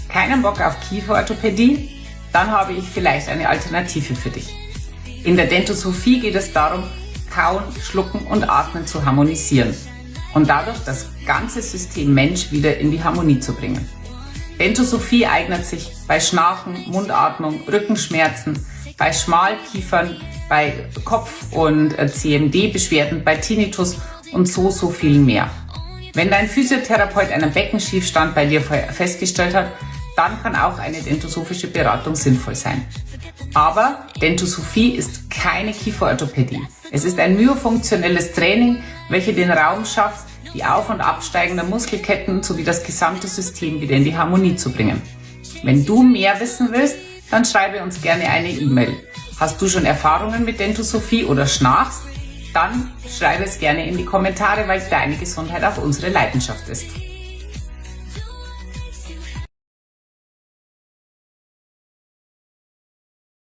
Keinen Bock auf Kieferorthopädie? Dann habe ich vielleicht eine Alternative für dich. In der Dentosophie geht es darum, Kauen, Schlucken und Atmen zu harmonisieren und dadurch das ganze System Mensch wieder in die Harmonie zu bringen. Dentosophie eignet sich bei Schnarchen, Mundatmung, Rückenschmerzen, bei Schmalkiefern, bei Kopf- und CMD-Beschwerden, bei Tinnitus und so viel mehr. Wenn dein Physiotherapeut einen Beckenschiefstand bei dir festgestellt hat, dann kann auch eine dentosophische Beratung sinnvoll sein. Aber Dentosophie ist keine Kieferorthopädie. Es ist ein myofunktionelles Training, welches den Raum schafft, die auf- und absteigenden Muskelketten sowie das gesamte System wieder in die Harmonie zu bringen. Wenn du mehr wissen willst, dann schreibe uns gerne eine E-Mail. Hast du schon Erfahrungen mit Dentosophie oder schnarchst? Dann schreibe es gerne in die Kommentare, weil deine Gesundheit auch unsere Leidenschaft ist.